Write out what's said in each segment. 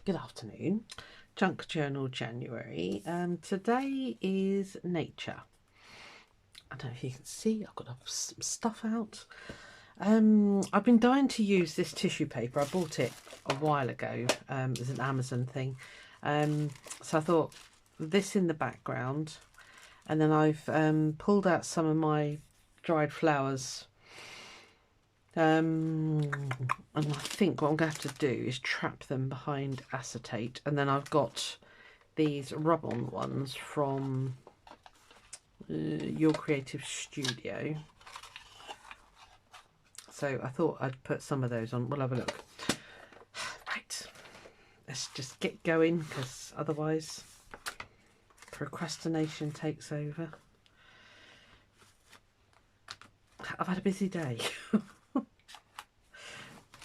Good afternoon. Junk Journal January. Today is nature. I don't know if you can see, I've got some stuff out. I've been dying to use this tissue paper. I bought it a while ago. It's an Amazon thing. So I thought this in the background, and then I've pulled out some of my dried flowers. And I think what I'm going to have to do is trap them behind acetate, and then I've got these rub-on ones from Your Creative Studio. So I thought I'd put some of those on. We'll have a look. Right, let's just get going, because otherwise procrastination takes over. I've had a busy day.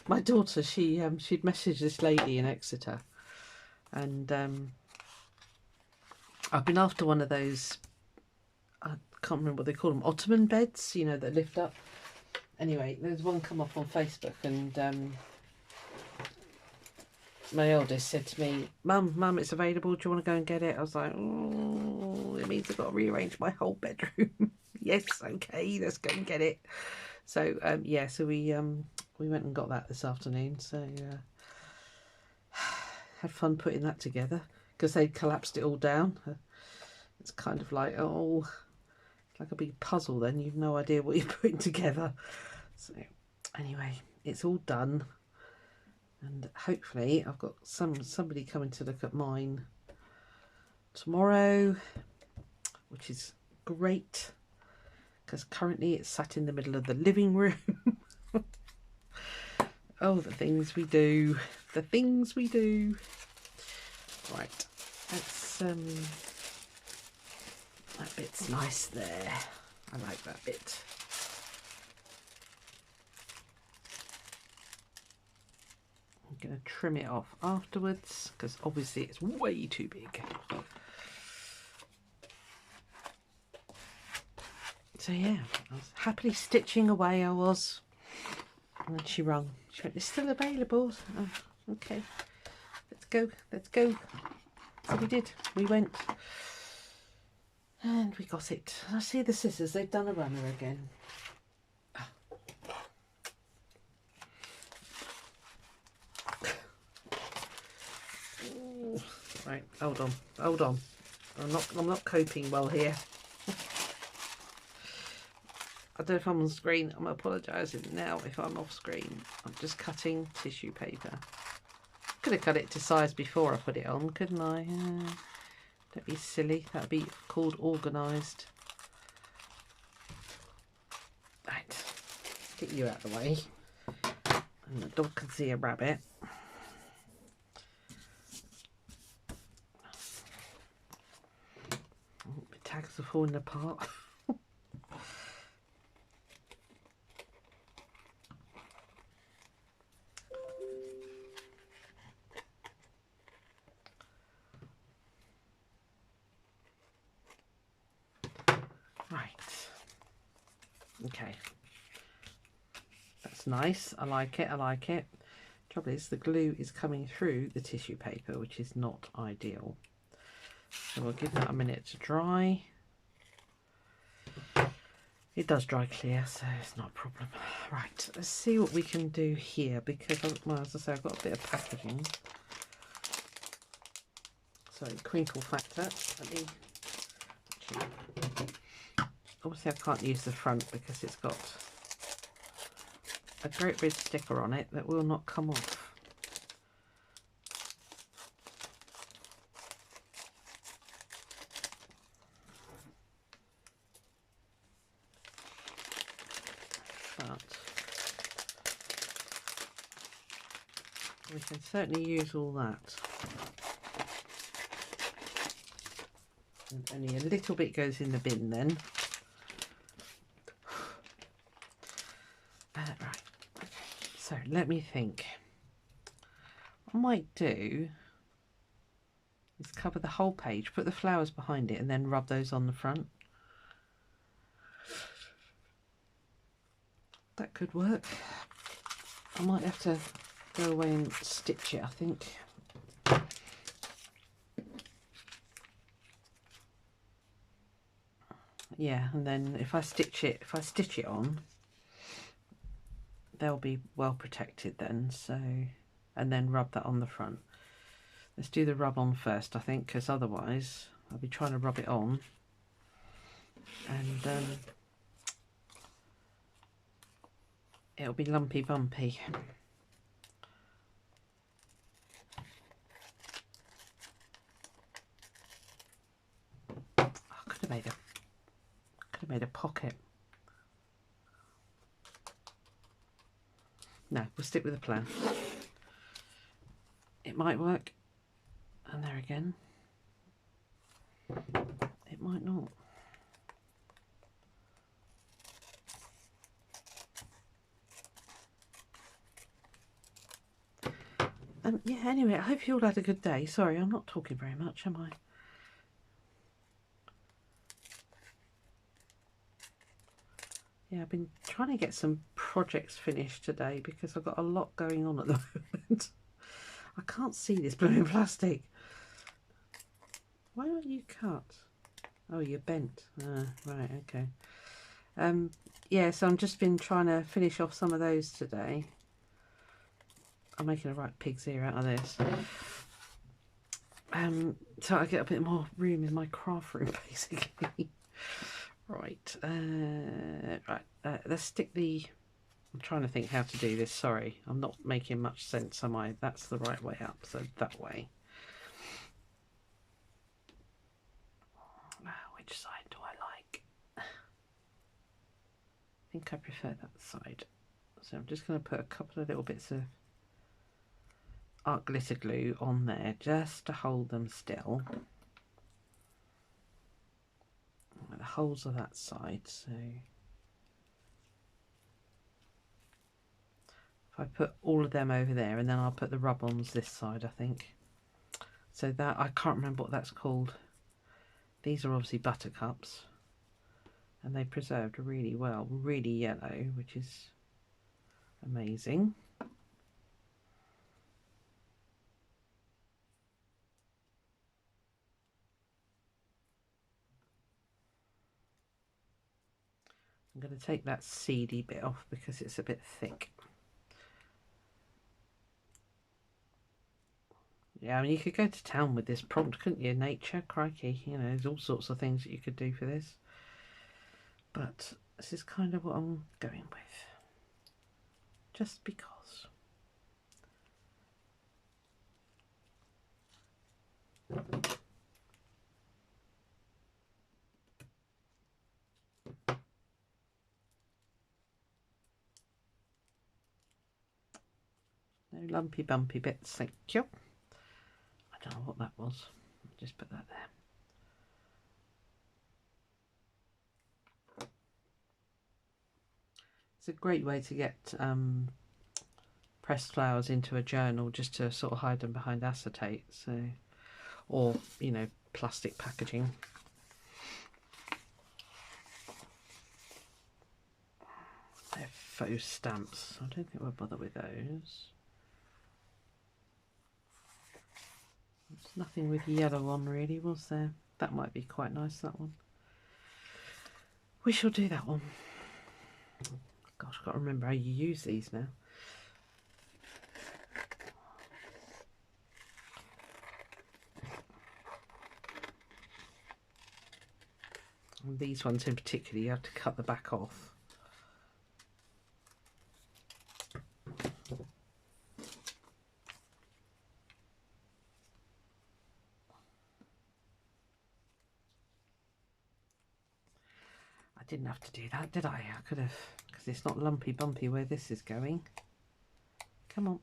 My daughter, she'd messaged this lady in Exeter, and I've been after one of those, I can't remember what they call them, ottoman beds, you know, that lift up. Anyway, there's one come up on Facebook, and my eldest said to me, Mum, it's available, do you want to go and get it? I was like, oh, it means I've got to rearrange my whole bedroom. Yes, okay, let's go and get it. So yeah, so we went and got that this afternoon. So had fun putting that together, because they'd collapsed it all down. It's kind of like, oh, like a big puzzle then. You've no idea what you're putting together. So anyway, it's all done, and hopefully I've got somebody coming to look at mine tomorrow, which is great, because currently it's sat in the middle of the living room. Oh, the things we do, the things we do. Right, let's that bit's nice there. I like that bit. I'm gonna trim it off afterwards, because obviously it's way too big. So yeah, I was happily stitching away, I was. And then she rung. She went, it's still available. Oh, okay. Let's go. Let's go. So we did. We went. And we got it. I see the scissors. They've done a runner again. Right, hold on. Hold on. I'm not coping well here. I don't know if I'm on screen. I'm apologising now if I'm off screen. I'm just cutting tissue paper. Could have cut it to size before I put it on, couldn't I? Don't be silly. That'd be called organised. Right. Get you out of the way. And the dog can see a rabbit. The tags are falling apart. Okay, that's nice. I like it. I like it. Trouble is, the glue is coming through the tissue paper, which is not ideal. So we'll give that a minute to dry. It does dry clear, so it's not a problem. Right, let's see what we can do here, because, well, as I say, I've got a bit of packaging. So crinkle factor. Let me. Obviously, I can't use the front because it's got a great big sticker on it that will not come off. But we can certainly use all that. And only a little bit goes in the bin then. Right, okay. So let me think. What I might do is cover the whole page, put the flowers behind it, and then rub those on the front. That could work. I might have to go away and stitch it, I think. yeah, and then if I stitch it on, they'll be well protected then. So, and then rub that on the front. Let's do the rub on first, I think, because otherwise I'll be trying to rub it on and it'll be lumpy bumpy. I could have made a pocket. No, we'll stick with the plan. It might work, and there again, it might not. Yeah, anyway, I hope you all had a good day. Sorry, I'm not talking very much, am I? Yeah, I've been trying to get some projects finished today because I've got a lot going on at the moment. I can't see this blooming plastic. Why aren't you cut? Oh, you're bent. Right, okay. Yeah, so I've just been trying to finish off some of those today. I'm making a right pig's ear out of this. So I get a bit more room in my craft room, basically. Right, let's stick the... I'm trying to think how to do this. Sorry, I'm not making much sense, am I? That's the right way up, so that way. Which side do I like? I think I prefer that side. So I'm just going to put a couple of little bits of art glitter glue on there just to hold them still. The holes are that side, so if I put all of them over there, and then I'll put the rub-ons this side, I think. So that, I can't remember what that's called. These are obviously buttercups, and they preserved really well, really yellow, which is amazing. I'm going to take that seedy bit off because it's a bit thick. Yeah, I mean, you could go to town with this prompt, couldn't you? Nature, crikey, you know, there's all sorts of things that you could do for this. But this is kind of what I'm going with. Just because. No lumpy bumpy bits, thank you. I don't know what that was. I'll just put that there. It's a great way to get pressed flowers into a journal, just to sort of hide them behind acetate, so, or, you know, plastic packaging. They're faux stamps. I don't think we'll bother with those. There's nothing with the yellow one really, was there? That might be quite nice, that one. We shall do that one. Gosh, I've got to remember how you use these now. And these ones in particular, you have to cut the back off. I didn't have to do that, did I? I could have, because it's not lumpy bumpy where this is going. Come on.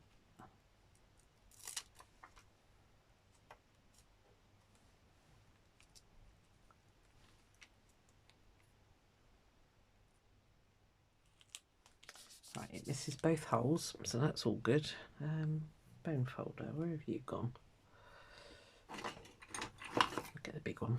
Right, this is both holes, so that's all good. Bone folder, where have you gone? Look at the big one.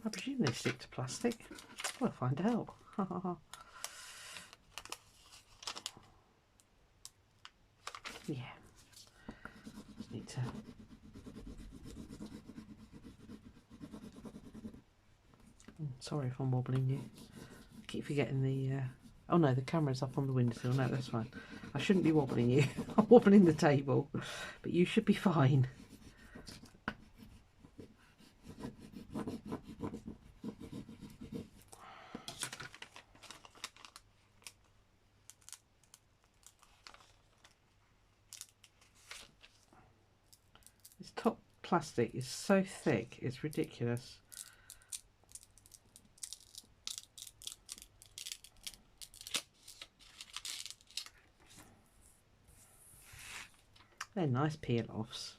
I presume they stick to plastic. We'll find out. Yeah. Just need to. Sorry if I'm wobbling you. I keep forgetting the. Oh no, the camera's up on the windowsill. No, that's fine. I shouldn't be wobbling you. I'm wobbling the table, but you should be fine. This top plastic is so thick, it's ridiculous. They're nice peel-offs.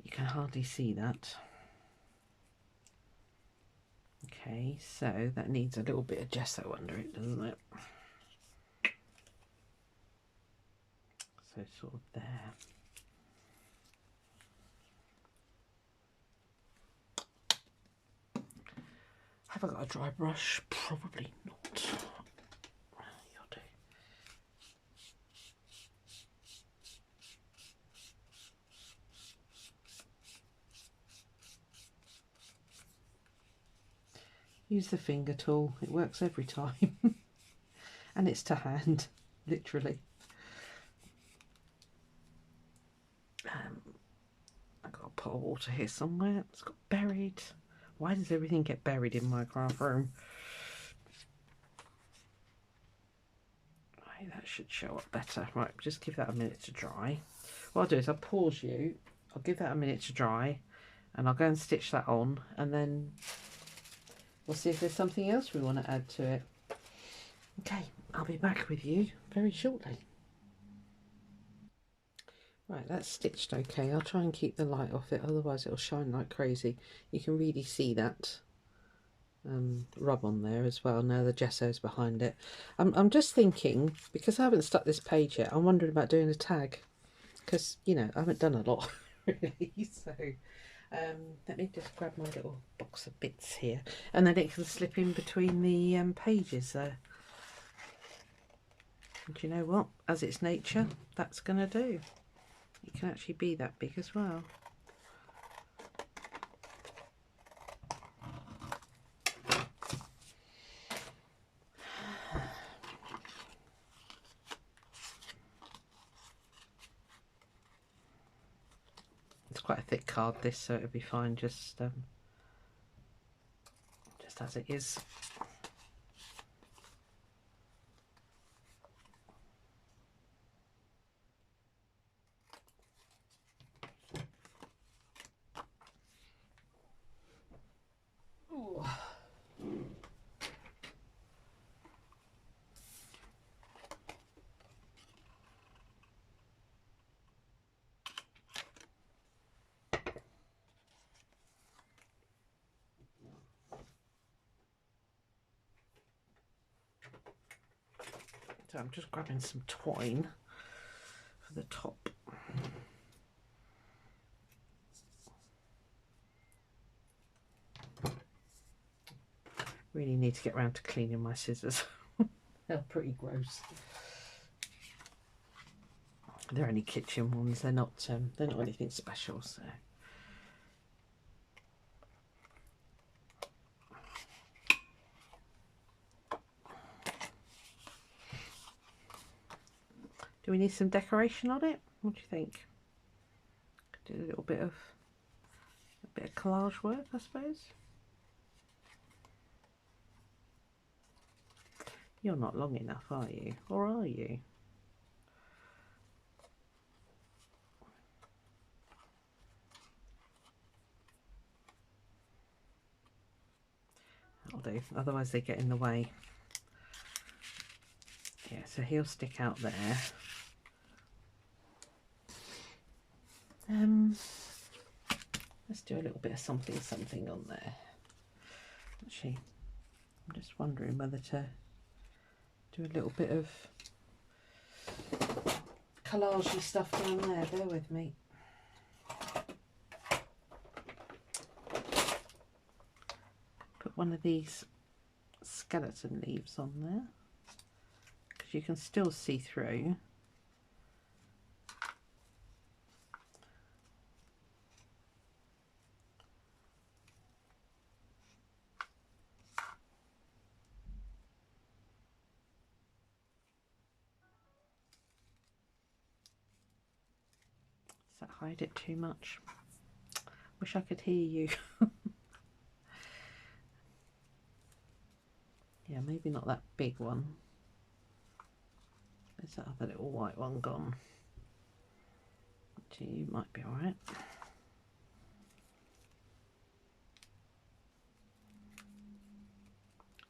You can hardly see that. Okay, so that needs a little bit of gesso under it, doesn't it? So sort of there. Have I got a dry brush? Probably not. You'll do. Use the finger tool, it works every time. And it's to hand, literally. I've got a pot of water here somewhere. It's got buried. Why does everything get buried in my craft room? Right, that should show up better. Right, just give that a minute to dry. What I'll do is I'll pause you. I'll give that a minute to dry. And I'll go and stitch that on. And then we'll see if there's something else we want to add to it. Okay, I'll be back with you very shortly. Right, that's stitched okay. I'll try and keep the light off it, otherwise it'll shine like crazy. You can really see that rub on there as well. Now the gesso's behind it. I'm just thinking, because I haven't stuck this page yet, I'm wondering about doing a tag. Because, you know, I haven't done a lot, really. So, let me just grab my little box of bits here. And then it can slip in between the pages there. And do you know what? As it's nature, that's going to do. It can actually be that big as well. It's quite a thick card, this, so it'll be fine just as it is. So I'm just grabbing some twine for the top. Really need to get around to cleaning my scissors. They're pretty gross. They're only kitchen ones. They're not anything special. So. Do we need some decoration on it? What do you think? Could do a little bit of collage work, I suppose. You're not long enough, are you? Or are you? That'll do. Otherwise they get in the way. Yeah, so he'll stick out there. Let's do a little bit of something on there. Actually, I'm just wondering whether to do a little bit of collagey stuff down there. Bear with me. one of these skeleton leaves on there because you can still see through. Does that hide it too much? Wish I could hear you. Yeah, maybe not that big one. Is that other little white one gone? Actually, you might be alright.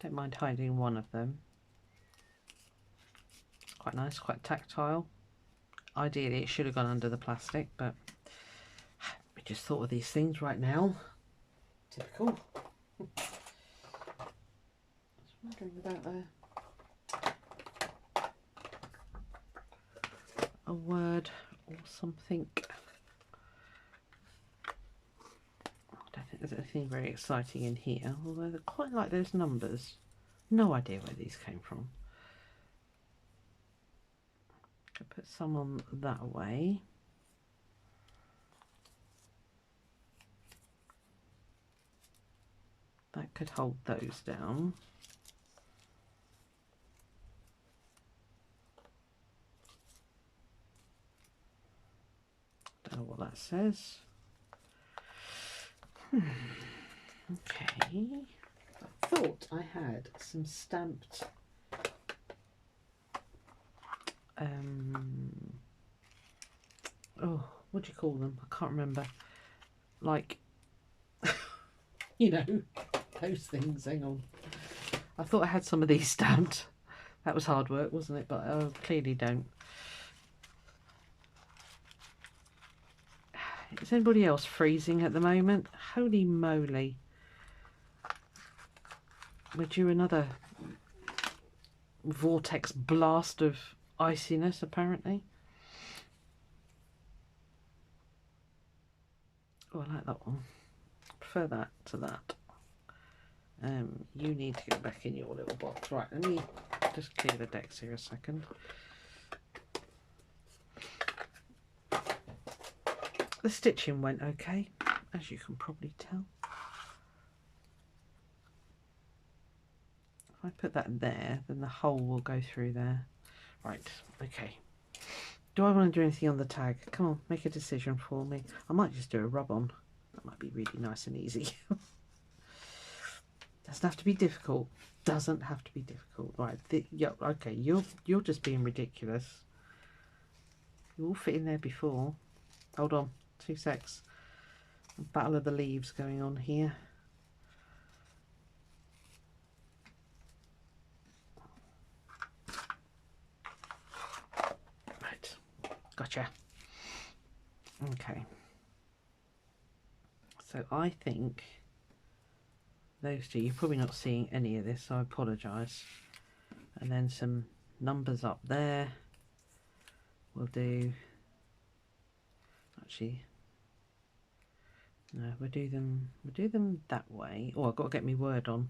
Don't mind hiding one of them. It's quite nice, quite tactile. Ideally, it should have gone under the plastic, but we just thought of these things right now. Typical. I was wondering about a word or something. I don't think there's anything very exciting in here, although they're quite like those numbers. No idea where these came from. Could put some on that way. That could hold those down. Don't know what that says. Okay. I thought I had some stamped oh, what do you call them? I can't remember. Like, you know, those things. Hang on. I thought I had some of these stamped. That was hard work, wasn't it? But I clearly don't. Is anybody else freezing at the moment? Holy moly. We're due another vortex blast of iciness, apparently. Oh, I like that one. I prefer that to that. You need to get back in your little box. Right, let me just clear the decks here a second. The stitching went okay, as you can probably tell. If I put that there, then the hole will go through there. Right, okay. Do I want to do anything on the tag? Come on, make a decision for me. I might just do a rub-on. That might be really nice and easy. Doesn't have to be difficult. Doesn't have to be difficult. Right, yeah, okay, you're just being ridiculous. You all fit in there before. Hold on, 2 secs. Battle of the leaves going on here. Right, gotcha. Okay. So I think those two, you're probably not seeing any of this, so I apologise. And then some numbers up there. We'll do, actually, no, we'll do them that way. Oh, I've got to get my word on.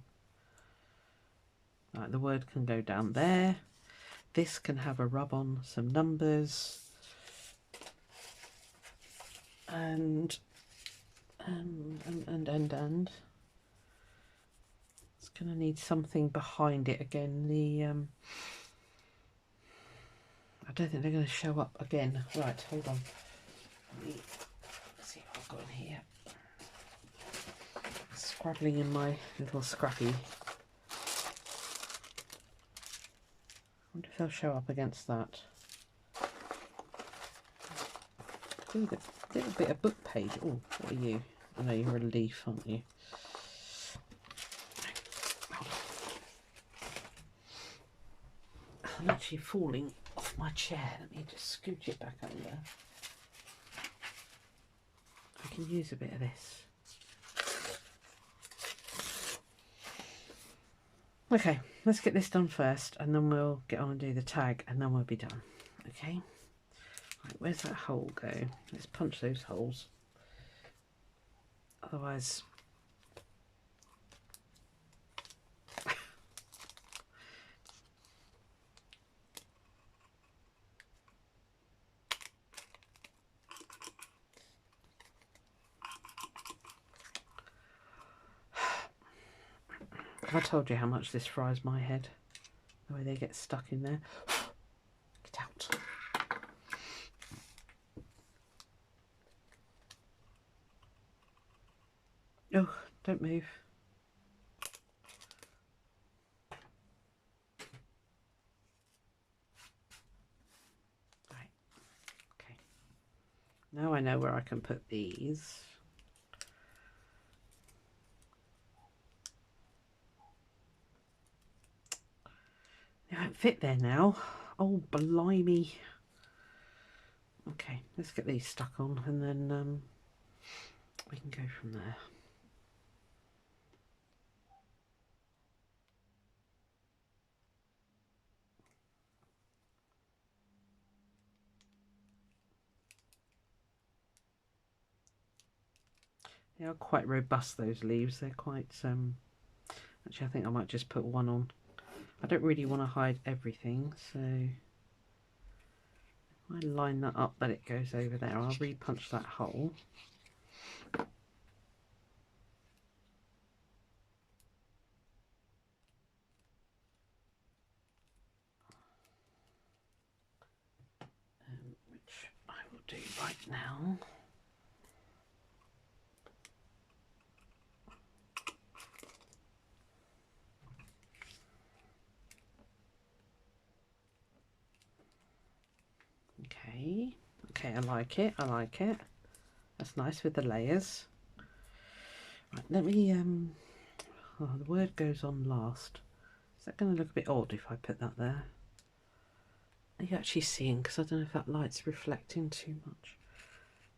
Right, the word can go down there. This can have a rub on some numbers. And it's going to need something behind it again. I don't think they're going to show up again. Right, hold on. Let's see what I've got in here. Scrabbling in my little scrappy. I wonder if they'll show up against that. Ooh, a little bit of book page. Oh, what are you? I know you're a leaf, aren't you? I'm actually falling off my chair. Let me just scooch it back under. I can use a bit of this. Okay, let's get this done first, and then we'll get on and do the tag, and then we'll be done. Okay. Right, where's that hole go? Let's punch those holes. Otherwise, I told you how much this fries my head, the way they get stuck in there. Get out. Oh, don't move. Right, okay. Now I know where I can put these. They won't fit there now. Oh, blimey. Okay, let's get these stuck on and then we can go from there. They are quite robust, those leaves. They're quite, actually I think I might just put one on. I don't really want to hide everything, so if I line that up that it goes over there, I'll re-punch that hole. Which I will do right now. Okay, I like it, I like it. That's nice with the layers. Right, let me, oh, the word goes on last. Is that going to look a bit odd if I put that there? Are you actually seeing? Because I don't know if that light's reflecting too much.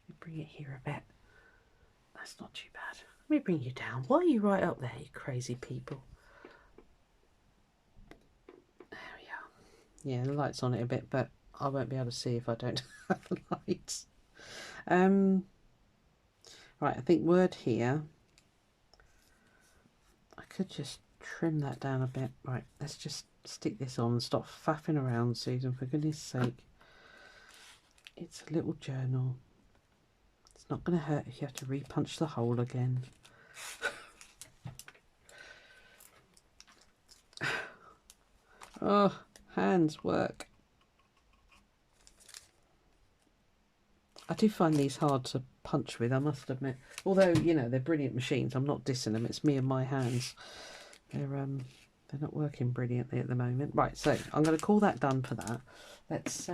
Let me bring it here a bit. That's not too bad. Let me bring you down. Why are you right up there, you crazy people? There we are. Yeah, the light's on it a bit, but I won't be able to see if I don't have the lights. Right, I think word here. I could just trim that down a bit. Right, let's just stick this on and stop faffing around, Susan, for goodness sake. It's a little journal. It's not going to hurt if you have to re-punch the hole again. Oh, hands work. I do find these hard to punch with, I must admit. Although, you know, they're brilliant machines. I'm not dissing them. It's me and my hands. They're not working brilliantly at the moment. Right, so I'm going to call that done for that. Let's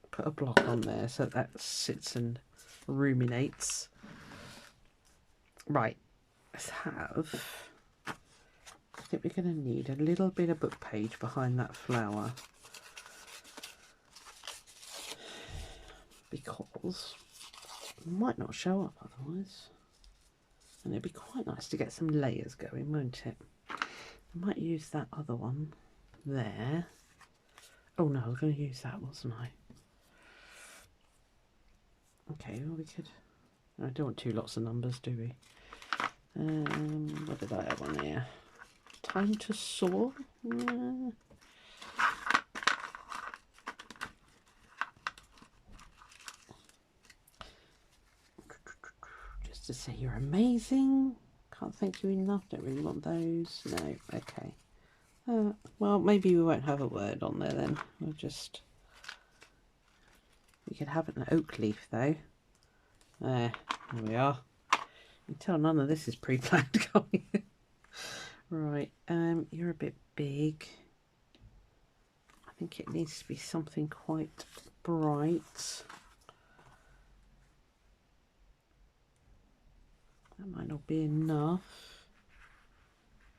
put a block on there so that sits and ruminates. Right, let's have... I think we're going to need a little bit of book page behind that flower. Because it might not show up otherwise. And it'd be quite nice to get some layers going, won't it? I might use that other one there. Oh no, I was going to use that, wasn't I? Okay, well we could... I don't want two lots of numbers, do we? What did I have on here? Time to soar? Just to say you're amazing. Can't thank you enough. Don't really want those. No, okay. Well, maybe we won't have a word on there then. We'll just... We could have an oak leaf though. There we are. You can tell none of this is pre-planned, can't you? Right, you're a bit big. I think it needs to be something quite bright. That might not be enough.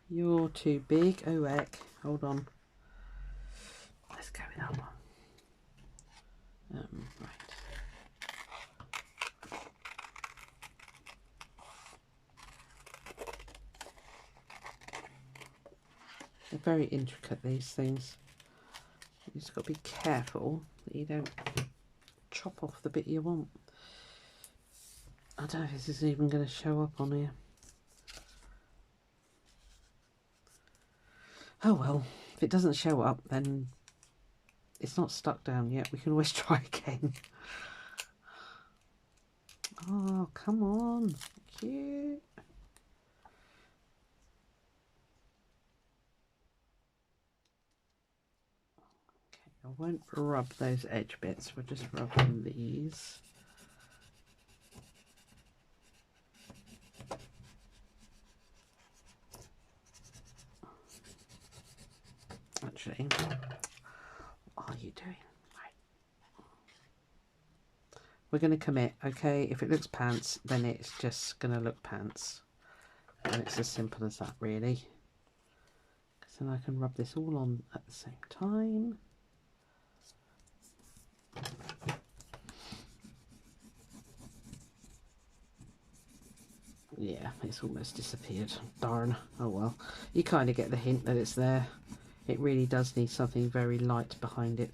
You're too big. Oh heck, hold on. Let's go with that one. Right. They're very intricate, these things. You just got to be careful that you don't chop off the bit you want. I don't know if this is even going to show up on here. Oh well, if it doesn't show up, then it's not stuck down yet. We can always try again. Oh, come on. Cute. I won't rub those edge bits, we're just rubbing these. Actually, what are you doing? Right. We're going to commit, okay? If it looks pants, then it's just going to look pants. And it's as simple as that, really. Because then I can rub this all on at the same time. Yeah, it's almost disappeared. Darn. Oh well. You kind of get the hint that it's there. It really does need something very light behind it.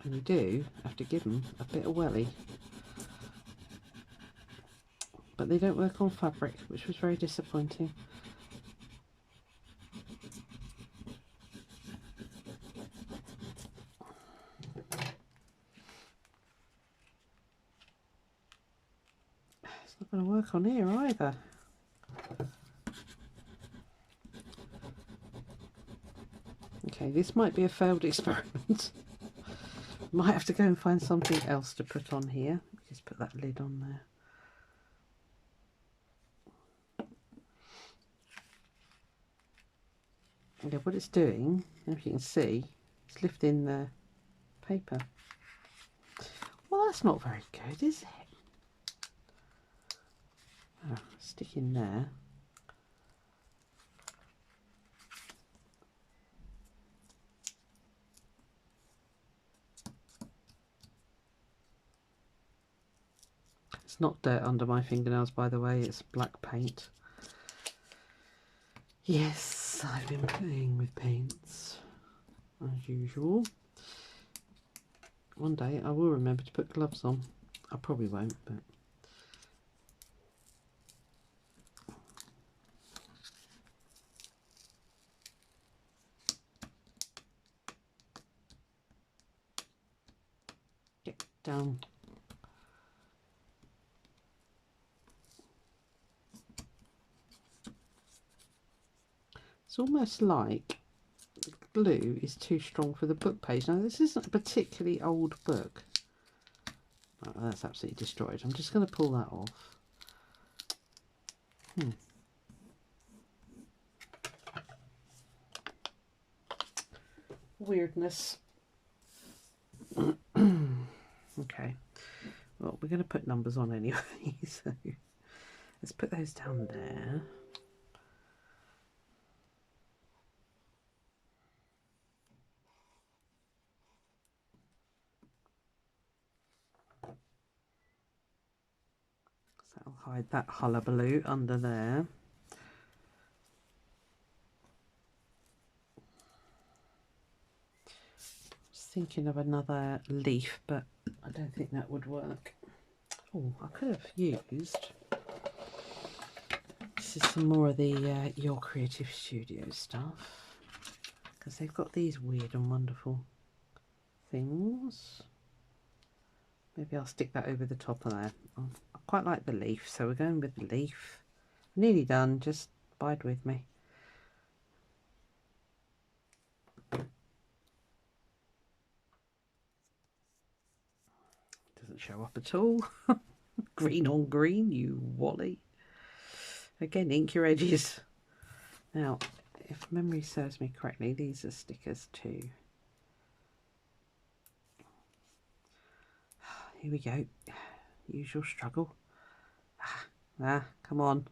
And you do have to give them a bit of welly. But they don't work on fabric, which was very disappointing. It's not going to work on here either. Okay, this might be a failed experiment. Might have to go and find something else to put on here. Just put that lid on there. Okay, what it's doing, if you can see, it's lifting the paper. Well, that's not very good, is it? Oh, stick in there. It's not dirt under my fingernails, by the way, it's black paint. Yes, I've been playing with paints, as usual. One day I will remember to put gloves on. I probably won't, but... Get down. It's almost like the glue is too strong for the book page. Now this isn't a particularly old book. Oh, that's absolutely destroyed. I'm just going to pull that off. Weirdness. Okay. Well, we're going to put numbers on anyway, so let's put those down there. So I'll hide that hullabaloo under there. I was thinking of another leaf, but I don't think that would work. Oh, I could have used... This is some more of the Your Creative Studio stuff, because they've got these weird and wonderful things. Maybe I'll stick that over the top of there. I quite like the leaf, so we're going with the leaf. Nearly done, just bide with me. Doesn't show up at all. Green on green, you wally. Again, ink your edges. Now, if memory serves me correctly, these are stickers too. Here we go. Usual struggle. Come on.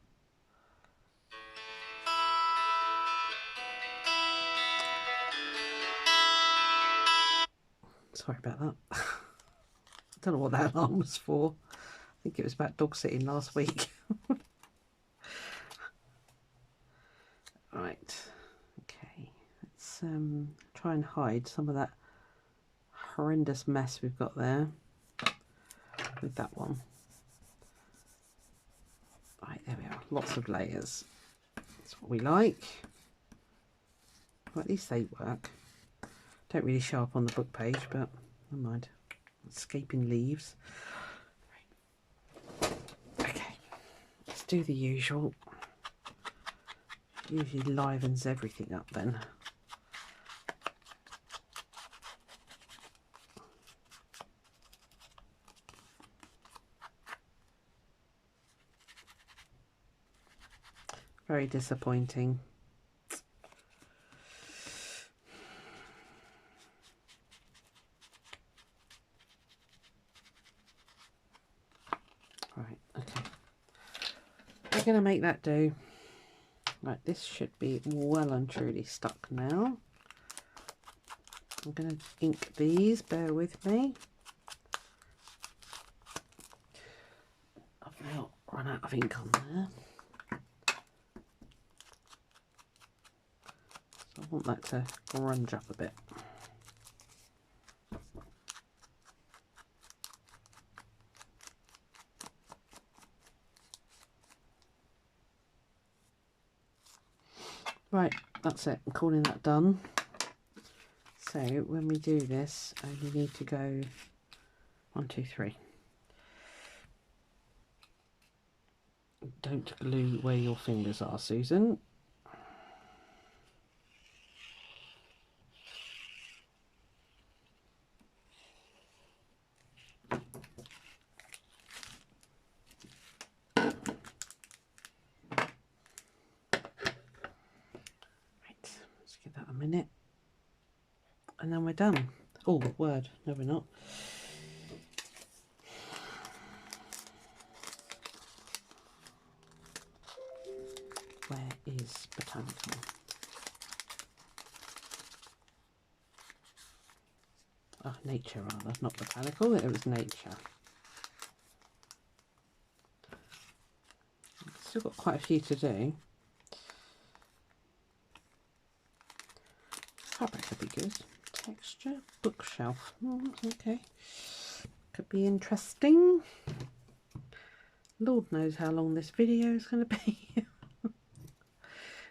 Sorry about that. I don't know what that alarm was for. I think it was about dog sitting last week. Right. Okay. Let's try and hide some of that horrendous mess we've got there with that one. Right, there we are. Lots of layers. That's what we like. Well, at least they work. Don't really show up on the book page, but never mind. Escaping leaves. Right. Okay, let's do the usual. Usually livens everything up then. Very disappointing. Right, okay. We're going to make that do. Right, this should be well and truly stuck now. I'm going to ink these, bear with me. I've now run out of ink on there. So I want that to grunge up a bit. Right, that's it. I'm calling that done. So when we do this, you need to go 1, 2, 3. Don't glue where your fingers are, Susan. Give that a minute and then we're done. Oh, word, no we're not. Where is botanical? Oh, nature rather, not botanical, it was nature. Still got quite a few to do. Fabric could be good. Texture, bookshelf. Okay, could be interesting. Lord knows how long this video is going to be.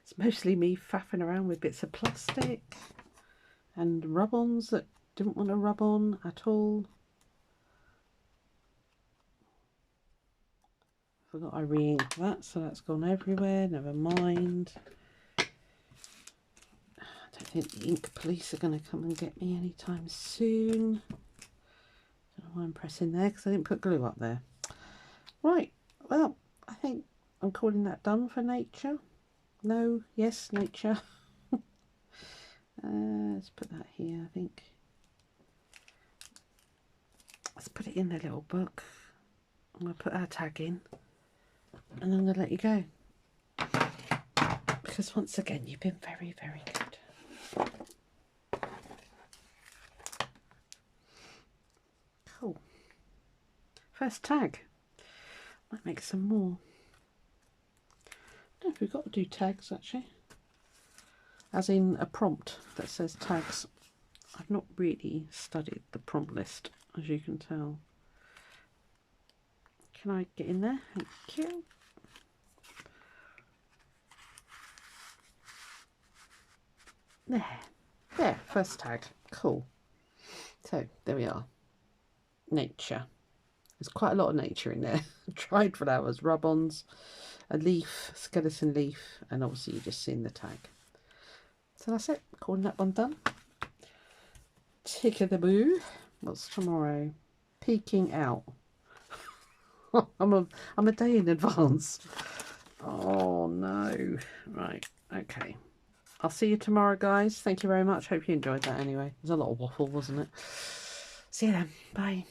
It's mostly me faffing around with bits of plastic and rub-ons that didn't want to rub on at all. Forgot I re-inked that, so that's gone everywhere. Never mind. I don't think the ink police are going to come and get me anytime soon. Don't know why I'm pressing there because I didn't put glue up there. Right, well, I think I'm calling that done for nature. No, yes, nature. Let's put that here, I think. Let's put it in the little book. I'm going to put our tag in and I'm going to let you go. Because once again, you've been very, very good. Cool. First tag. Might make some more. I don't know if we've got to do tags actually. As in a prompt that says tags. I've not really studied the prompt list, as you can tell. Can I get in there? Thank you. There, first tag. Cool. So there we are. Nature. There's quite a lot of nature in there. Dried flowers, rub-ons, a leaf, skeleton leaf, and obviously you've just seen the tag. So that's it. Calling that one done. Tick of the boo. What's tomorrow? Peeking out. I'm a day in advance. Oh no. Right. Okay. I'll see you tomorrow, guys. Thank you very much. Hope you enjoyed that anyway. There's a lot of waffle, wasn't it? See you then. Bye.